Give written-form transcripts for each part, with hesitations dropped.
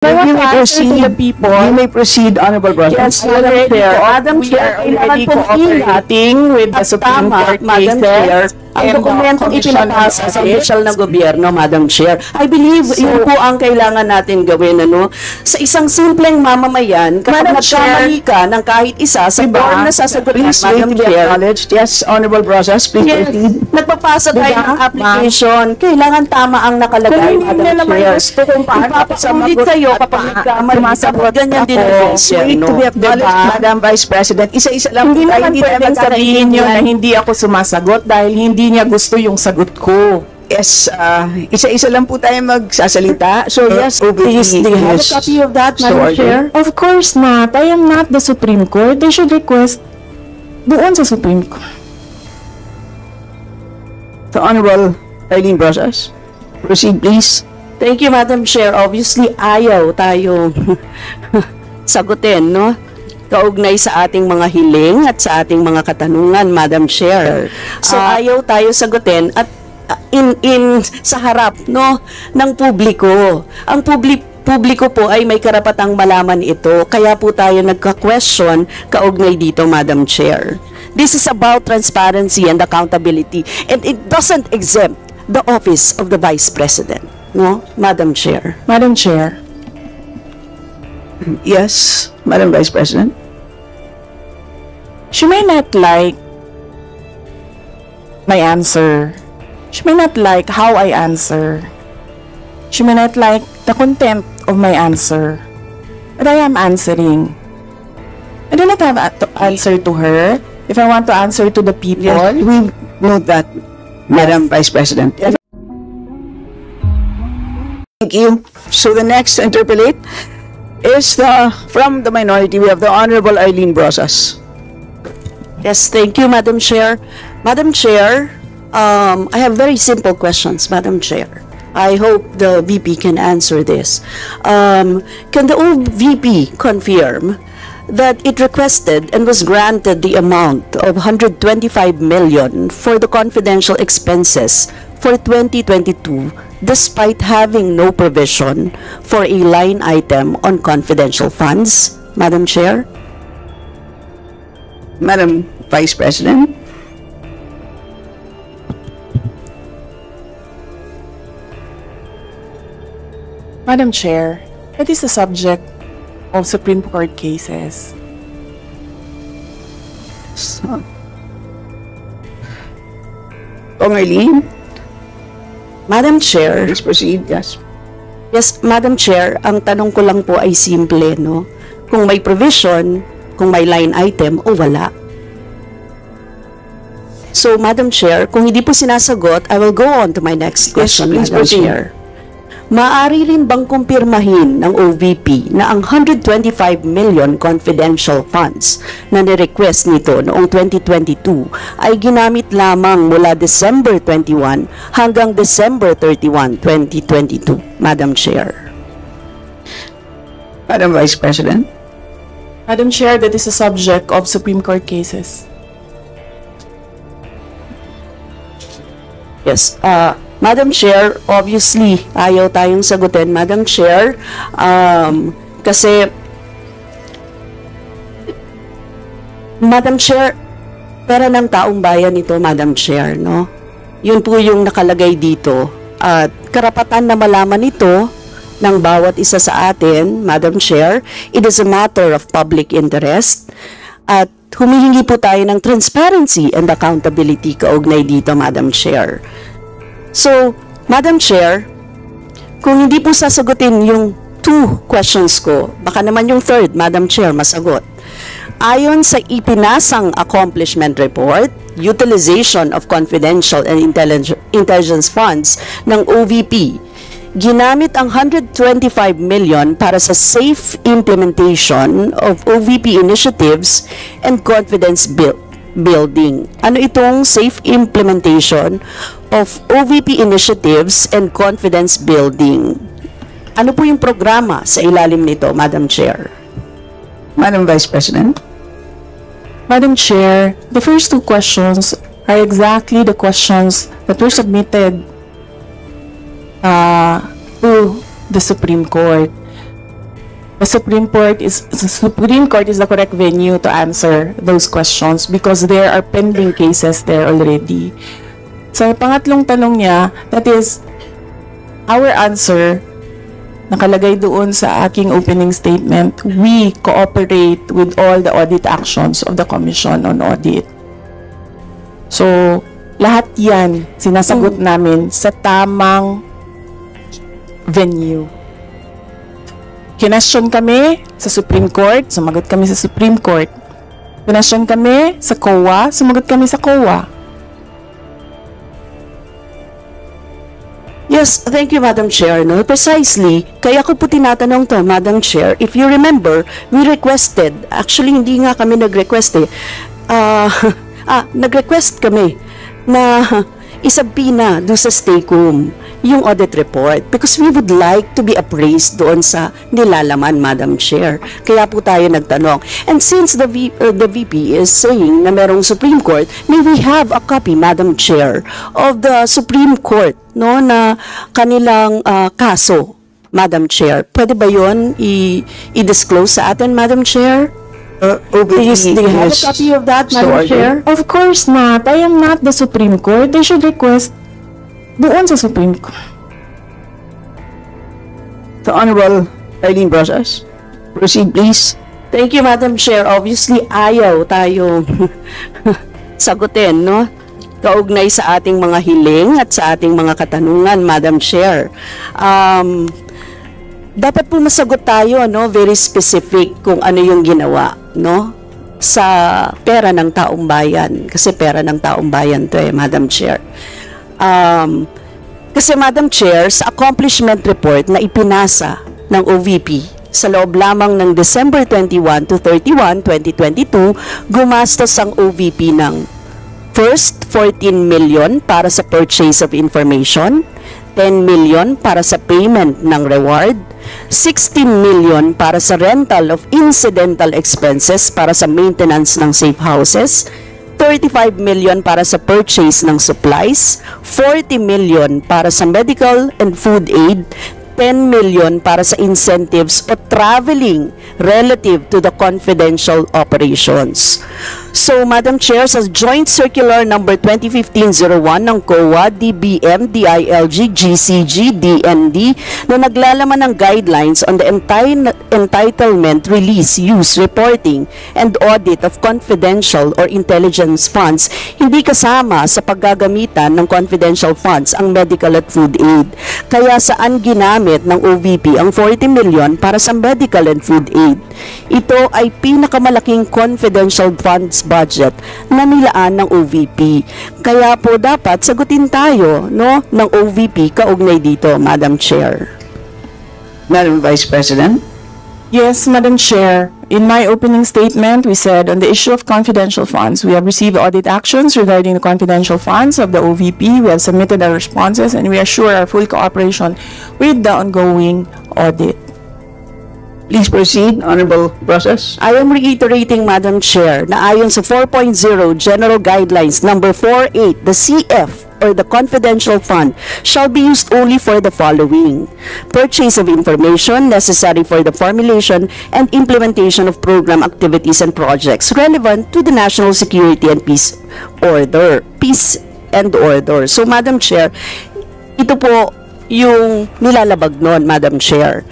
You may proceed, you may proceed, Honorable Brothers. Yes, Madam Chair. Madam Chair, kailangan pong cooperating with the Supreme Court Madam Chair, ang dokumentong ipinapasa sa opisyal ng gobyerno, Madam Chair. I believe yun po ang kailangan natin gawin, ano? Sa isang simpleng mamamayan, kapag nagkamali ka ng kahit isa, sa form na sasagutin, Madam Chair. Yes, Honorable Brothers, please proceed. Nagpapasa tayo ng application. Kailangan tama ang nakalagay, Madam Chair. Ipapasalit sa'yo kapag nagkamali, ganyan din ang gobyerno. Madam Vice President, isa-isa lang hindi tayo, naman pwedeng sabihin nyo na hindi ako sumasagot dahil hindi niya gusto yung sagot ko. Yes, isa-isa lang po tayo magsasalita. So yes, Please, do you have a copy of that, Madam Chair? Of course not. I am not the Supreme Court. They should request doon sa Supreme Court. The Honorable Eileen Brosas, proceed please. Thank you, Madam Chair. Obviously, ayaw tayo sagutin, no? Kaugnay sa ating mga hiling at sa ating mga katanungan, Madam Chair. So, ayaw tayo sagutin at sa harap, no, ng publiko. Ang publiko po ay may karapatang malaman ito. Kaya po tayo nagka-question kaugnay dito, Madam Chair. This is about transparency and accountability, and it doesn't exempt the office of the Vice President. No, Madam Chair. Madam Chair. Yes, Madam Vice President. She may not like my answer. She may not like how I answer. She may not like the content of my answer. But I am answering. I do not have to answer to her. If I want to answer to the people. Yes, we note that, Madam Vice President. Thank you. So the next to interpolate is from the minority. We have the Honorable Eileen Brosas. Yes, thank you, Madam Chair. Madam Chair, I have very simple questions, Madam Chair. I hope the VP can answer this. Can the OVP confirm that it requested and was granted the amount of 125 million for the confidential expenses for 2022 despite having no provision for a line item on confidential funds, Madam Chair? Madam Vice President. Madam Chair, it is the subject of Supreme Court cases. Eileen, Madam Chair. please proceed. Yes. Yes, Madam Chair, ang tanong ko lang po ay simple, no? Kung may provision, kung may line item o wala. So, Madam Chair, kung hindi po sinasagot, I will go on to my next question, please Madam proceed. Chair. Maaari rin bang kumpirmahin ng OVP na ang 125 million confidential funds na nirequest nito noong 2022 ay ginamit lamang mula December 21 hanggang December 31, 2022, Madam Chair? Madam Vice President. Madam Chair, that is a subject of Supreme Court cases. Yes, Madam Chair, obviously, ayaw tayong sagutin, Madam Chair, kasi, Madam Chair, pera ng taong bayan ito, Madam Chair, no? Yun po yung nakalagay dito. At karapatan na malaman ito ng bawat isa sa atin, Madam Chair, it is a matter of public interest. At humihingi po tayo ng transparency and accountability kaugnay dito, Madam Chair. So, Madam Chair, kung hindi po sasagutin yung 2 questions ko, baka naman yung 3rd, Madam Chair, masagot. Ayon sa ipinasang accomplishment report, utilization of confidential and intelligence funds ng OVP, ginamit ang 125 million para sa safe implementation of OVP initiatives and confidence building. Ano itong safe implementation of OVP initiatives and confidence building? Ano po yung programa sa ilalim nito, Madam Chair? Madam Vice President. Madam Chair, the first 2 questions are exactly the questions that were submitted to the Supreme Court. the Supreme Court is the correct venue to answer those questions because there are pending cases there already. Sa pangatlong tanong niya, that is, our answer, nakalagay doon sa aking opening statement, we cooperate with all the audit actions of the Commission on Audit. So, lahat yan, sinasagot namin sa tamang venue. Kinestyon kami sa Supreme Court, sumagot kami sa Supreme Court. Kinestyon kami sa COA, sumagot kami sa COA. Yes, thank you, Madam Chair. No, precisely, kaya ko po tinatanong to, Madam Chair. If you remember, we requested, actually hindi nga kami nag-request eh, nag-request kami na isabina doon sa STACOM yung audit report because we would like to be appraised doon sa nilalaman, Madam Chair. Kaya po tayo nagtanong. And since the VP is saying na merong Supreme Court, may we have a copy, Madam Chair, of the Supreme Court, no, na kanilang kaso, Madam Chair. Pwede ba yun i-disclose sa atin, Madam Chair? Please, do you have a copy of that, Madam Chair? Of course not. I am not the Supreme Court. They should request doon sa Supreme Court. The Honorable Eileen Brosas. Proceed, please. Thank you, Madam Chair. Obviously, ayaw tayo sagutin, no? Kaugnay sa ating mga hiling at sa ating mga katanungan, Madam Chair. Dapat po masagot tayo, no? Very specific kung ano yung ginawa, no? Sa pera ng taong bayan. Kasi pera ng taong bayan to Madam Chair. Kasi Madam Chair, sa accomplishment report na ipinasa ng OVP sa loob lamang ng December 21 to 31, 2022, gumastos ang OVP ng first 14 million para sa purchase of information, 10 million para sa payment ng reward, 16 million para sa rental of incidental expenses para sa maintenance ng safe houses, 35 million para sa purchase ng supplies, 40 million para sa medical and food aid, 10 million para sa incentives o traveling relative to the confidential operations. So, Madam Chair, sa Joint Circular Number 2015-01 ng COA, DBM, DILG, GCG, DND na naglalaman ng guidelines on the entitlement, release, use, reporting, and audit of confidential or intelligence funds, hindi kasama sa paggagamitan ng confidential funds ang medical at food aid. Kaya saan ginamit ng OVP ang 40 million para sa medical and food aid? Ito ay pinakamalaking confidential funds budget na nilaan ng OVP. Kaya po dapat sagutin tayo, no, ng OVP kaugnay dito, Madam Chair. Madam Vice President. Yes, Madam Chair. In my opening statement, we said on the issue of confidential funds, we have received audit actions regarding the confidential funds of the OVP. We have submitted our responses and we assure our full cooperation with the ongoing audit. Please proceed, Honorable Brosas. I am reiterating, Madam Chair, na ayon sa 4.0 General Guidelines number 48, the CF or the confidential fund shall be used only for the following: purchase of information necessary for the formulation and implementation of program activities and projects relevant to the national security and peace and order. So, Madam Chair, ito po yung nilalabag nun, Madam Chair.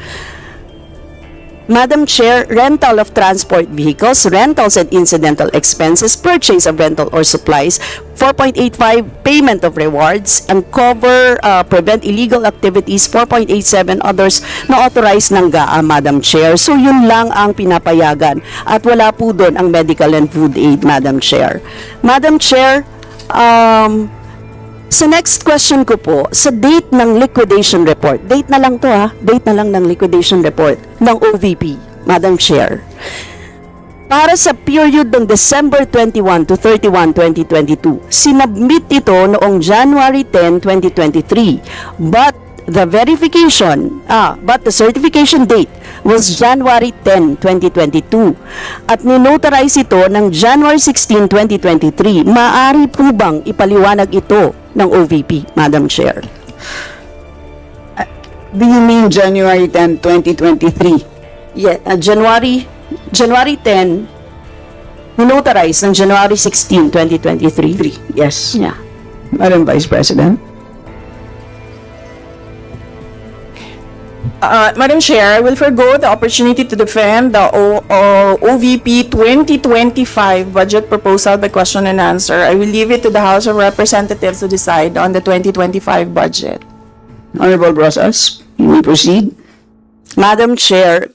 Madam Chair, rental of transport vehicles, rentals and incidental expenses, purchase of rental or supplies, 4.85, payment of rewards, and cover, prevent illegal activities, 4.87, others na authorized ng GAA, Madam Chair. So, yun lang ang pinapayagan. At wala po doon ang medical and food aid, Madam Chair. Madam Chair, sa next question ko po, sa date ng liquidation report, date na lang to date na lang ng liquidation report ng OVP, Madam Chair. Para sa period ng December 21 to 31, 2022, sinubmit ito noong January 10, 2023, but the certification date was January 10, 2022 at ninotarize ito ng January 16, 2023. Maaari po bang ipaliwanag ito ng OVP, Madam Chair? Do you mean January 10, 2023? January 10, notarized ng January 16, 2023. Yes. Yeah. Madam Vice President. Madam Chair, I will forgo the opportunity to defend the OVP 2025 budget proposal by question and answer. I will leave it to the House of Representatives to decide on the 2025 budget. Honorable Brosas, you may proceed. Madam Chair,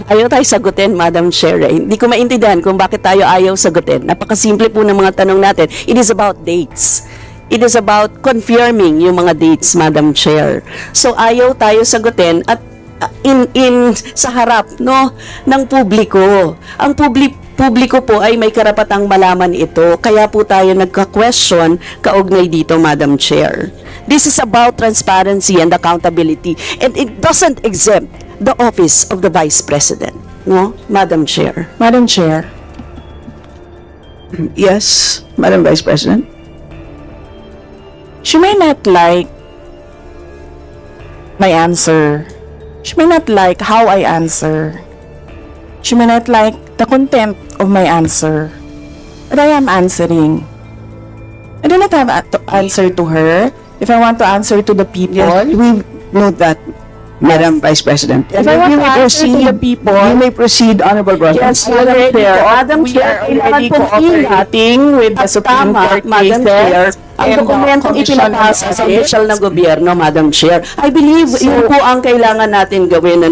ayaw tayo sagutin, Madam Chair. Hindi ko maintindihan kung bakit tayo ayaw sagutin. Napakasimple po ng mga tanong natin. It is about dates. It is about confirming yung mga dates, Madam Chair. So ayaw tayo sagutin at sa harap ng publiko. Ang publiko po ay may karapatang malaman ito. Kaya po tayo nagka-question kaugnay dito, Madam Chair. This is about transparency and accountability, and it doesn't exempt the office of the Vice President, Madam Chair. Madam Chair. Yes, Madam Vice President. She may not like my answer. She may not like how I answer. She may not like the content of my answer. But I am answering. I do not have to answer to her. If I want to answer to the people, Yes, we note that, Madam Vice President. If I want to answer to the people, you may proceed, Honorable Brosas. Yes, Madam Chair. Madam we Chair, are already cooperating with the Supreme Court Madam Chair, cases. ang dokumentong ipinapasa sa opisyal ng gobyerno, Madam Chair. I believe yun po ang kailangan natin gawin,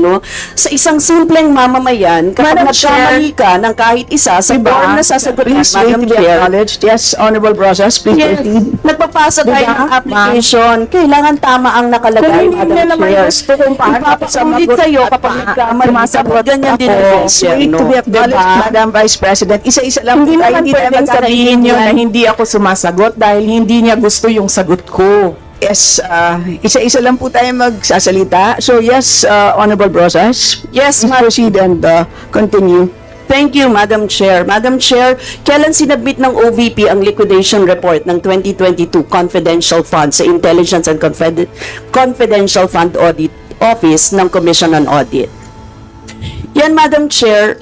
sa isang simpleng mamamayan, kapag Madam nagkamali ka ng kahit isa sa form na sasagutin, Please wait Madam to be Chair. acknowledged. Yes, Honorable Brosas, please Yes, proceed. nagpapasa tayo ng application. Kailangan tama ang nakalagay, Kung hindi Madam na naman Chair. gusto kung paano Ipapaulit sa'yo kapag nagkamali ka, ganyan din ang ako. gobyerno. Wait to be acknowledged, Diba? Madam Vice President. Isa-isa lang Hindi po tayo, naman tayo pwedeng sabihin nyo na magkakaintindihan. hindi ako sumasagot dahil hindi niya gusto yung sagot ko. Yes, isa-isa lang po tayo magsasalita. So yes, Honorable Brosas, Yes, please proceed and continue. Thank you, Madam Chair. Madam Chair, kailan sinabit ng OVP ang liquidation report ng 2022 confidential funds sa Intelligence and Confidential Fund Audit Office ng Commission on Audit? Yan, Madam Chair,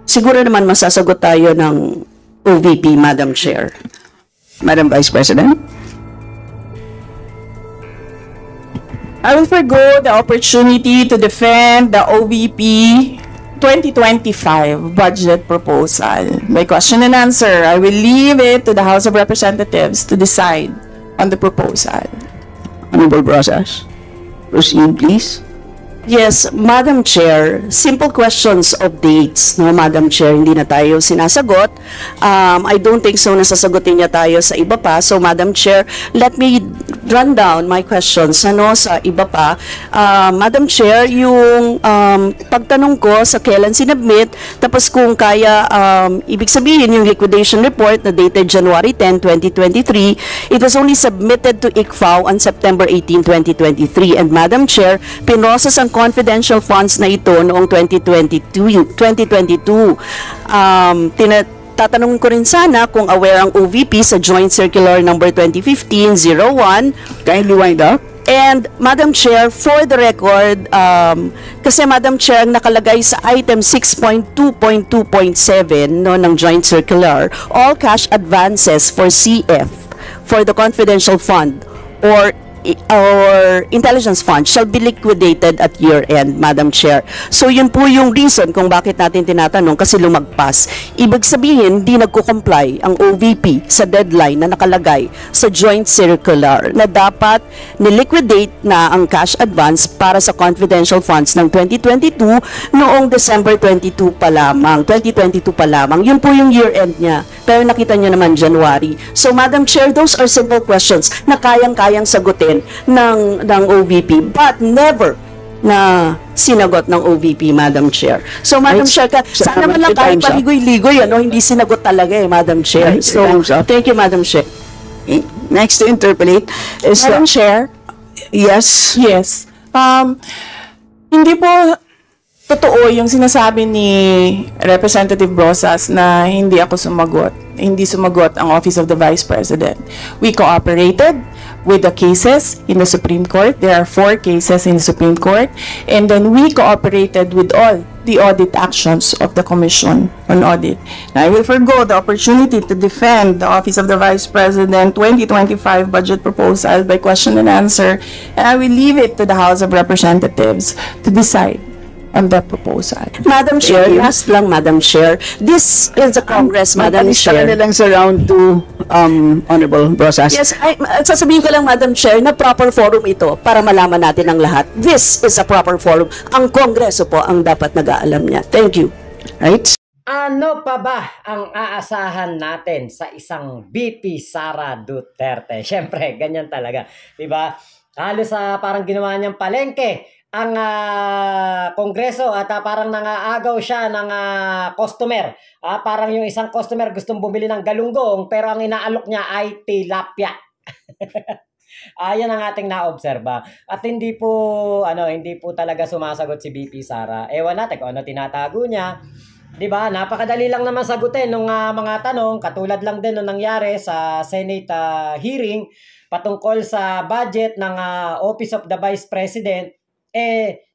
siguro naman masasagot tayo ng OVP, Madam Chair. Madam Vice President. I will forgo the opportunity to defend the OVP 2025 budget proposal. By question and answer, I will leave it to the House of Representatives to decide on the proposal. Honorable Brosas, proceed please. Yes, Madam Chair, simple questions of dates, Madam Chair, hindi na tayo sinasagot. I don't think so nasasagutin niya tayo sa iba pa. So, Madam Chair, let me run down my questions sa iba pa. Madam Chair, yung pagtanong ko sa kailan sinabmit, tapos kung kaya, ibig sabihin yung liquidation report na dated January 10, 2023, it was only submitted to ICFAO on September 18, 2023. And Madam Chair, pinrocess ang confidential funds na ito noong 2022. Tatanungin ko rin sana kung aware ang OVP sa Joint Circular Number 2015-01. Kindly wind up. And Madam Chair, for the record, kasi Madam Chair, ang nakalagay sa item 6.2.2.7 ng Joint Circular, all cash advances for CF for the confidential fund or intelligence fund shall be liquidated at year-end, Madam Chair. So, yun po yung reason kung bakit natin tinatanong kasi lumagpas. Ibig sabihin, di nagko-comply ang OVP sa deadline na nakalagay sa joint circular na dapat niliquidate na ang cash advance para sa confidential funds ng 2022 noong December 2022 pa lamang. Yun po yung year-end niya. Pero nakita niyo naman January. So, Madam Chair, those are simple questions na kayang-kayang sagutin ng OVP but never na sinagot ng OVP, Madam Chair. So, Madam Chair, sana man lang kahit paligoy-ligoy, hindi sinagot talaga Madam Chair. So, thank you, Madam Chair. Next to interpolate is Madam Chair? yes. Yes. Hindi po totoo yung sinasabi ni Representative Brosas na hindi ako sumagot. Hindi sumagot ang Office of the Vice President. We cooperated. with the cases in the Supreme Court. There are 4 cases in the Supreme Court. And then we cooperated with all the audit actions of the Commission on Audit. Now, I will forgo the opportunity to defend the Office of the Vice President 2025 budget proposal by question and answer, and I will leave it to the House of Representatives to decide on that proposal. Madam Chair, last lang, Madam Chair. This is the Congress, Madam Chair. Matalis ka na lang sa round 2, Honorable Brosas. Yes, sasabihin ko lang, Madam Chair, na proper forum ito para malaman natin ang lahat. This is a proper forum. Ang Kongreso po ang dapat nag-aalam niya. Thank you. Right? Ano pa ba ang aasahan natin sa isang VP Sara Duterte? Siyempre, ganyan talaga. Diba? Halos parang ginawa niyang palengke ang Kongreso at parang nangaagaw siya ng customer. Parang yung isang customer gustong bumili ng galunggong pero ang inaalok niya ay tilapia. Yan ang ating naobserba. At hindi po talaga sumasagot si VP Sara. Ewan natin kung ano tinatago niya. 'Di ba? Napakadali lang naman sagutin ng mga tanong, katulad lang din nung nangyari sa Senate hearing patungkol sa budget ng Office of the Vice President.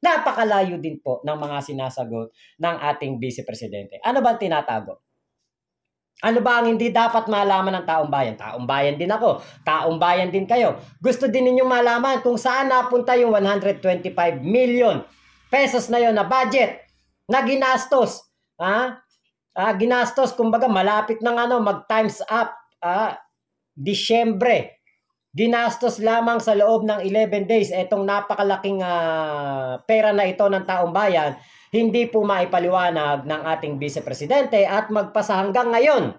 Napakalayo din po ng mga sinasagot ng ating Vice Presidente. Ano ba ang tinatago? Ano ba ang hindi dapat malaman ng taong bayan? Taong bayan din ako. Taong bayan din kayo. Gusto din ninyong malaman kung saan napunta yung 125 million pesos na yon na budget na ginastos. Ginastos, kumbaga malapit ng mag times up. Disyembre. Ginastos lamang sa loob ng 11 days etong napakalaking pera na ito ng taong bayan, hindi po maipaliwanag ng ating Vice Presidente at magpasa hanggang ngayon.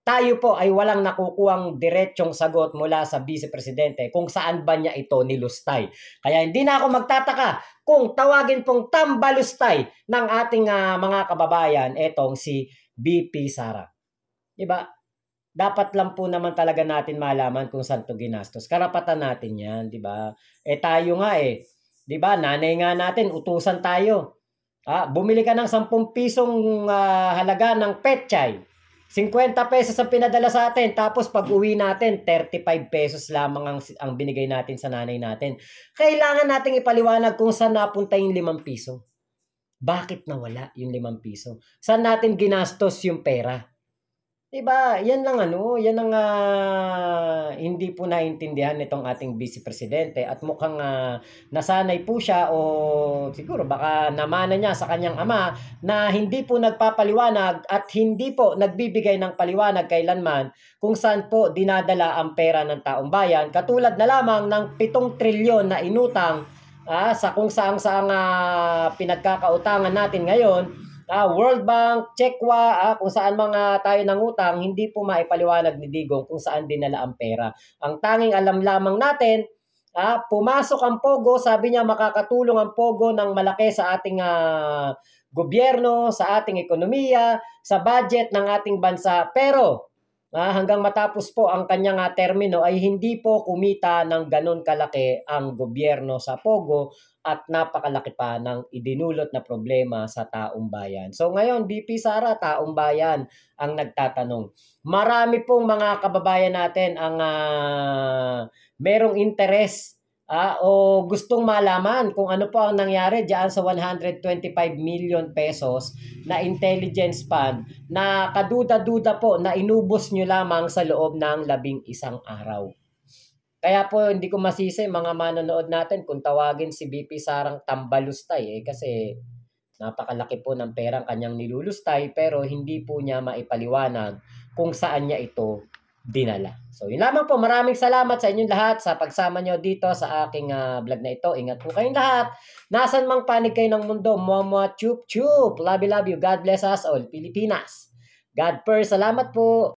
Tayo po ay walang nakukuhang diretsong sagot mula sa Vice Presidente kung saan ba niya ito nilustay. Kaya hindi na ako magtataka kung tawagin pong tambalustay ng ating mga kababayan etong si VP Sara. Diba? Dapat lang po naman talaga natin malaman kung saan ito ginastos. Karapatan natin yan, di ba? Tayo nga 'di ba? Nanay nga natin, utusan tayo. Bumili ka ng 10 pisong halaga ng petchay. 50 pesos ang pinadala sa atin, tapos pag uwi natin, 35 pesos lamang ang binigay natin sa nanay natin. Kailangan nating ipaliwanag kung saan napunta yung 5 piso. Bakit nawala yung 5 piso? Saan natin ginastos yung pera? Diba? Yan lang yan ang hindi po naintindihan nitong ating Vice Presidente at mukhang nasanay po siya o siguro baka namana niya sa kanyang ama na hindi po nagpapaliwanag at hindi po nagbibigay ng paliwanag kailanman kung saan po dinadala ang pera ng taong bayan, katulad na lamang ng 7 trilyon na inutang sa kung saang pinagkakautangan natin ngayon. World Bank, Chekwa, kung saan mga tayo nangutang, hindi po maipaliwanag ni Digong kung saan dinala ang pera. Ang tanging alam lamang natin, pumasok ang Pogo, sabi niya makakatulong ang Pogo ng malaki sa ating gobyerno, sa ating ekonomiya, sa budget ng ating bansa. Pero hanggang matapos po ang kanyang termino ay hindi po kumita ng ganun kalaki ang gobyerno sa Pogo at napakalaki pa ng idinulot na problema sa taong bayan. So ngayon, VP Sara, taong bayan ang nagtatanong. Marami pong mga kababayan natin ang merong interes o gustong malaman kung ano po ang nangyari diyan sa 125 million pesos na intelligence fund na kaduda-duda po na inubos nyo lamang sa loob ng 11 araw. Kaya po hindi ko masisi mga manonood natin kung tawagin si VP Sarang tambalustay kasi napakalaki po ng perang kanyang nilulustay pero hindi po niya maipaliwanag kung saan niya ito dinala. So yun lamang po, maraming salamat sa inyong lahat sa pagsama nyo dito sa aking vlog na ito. Ingat po kayong lahat. Nasan mang panig kayo ng mundo, muamua chup chup. Love you, God bless us all. Pilipinas. God first. Salamat po.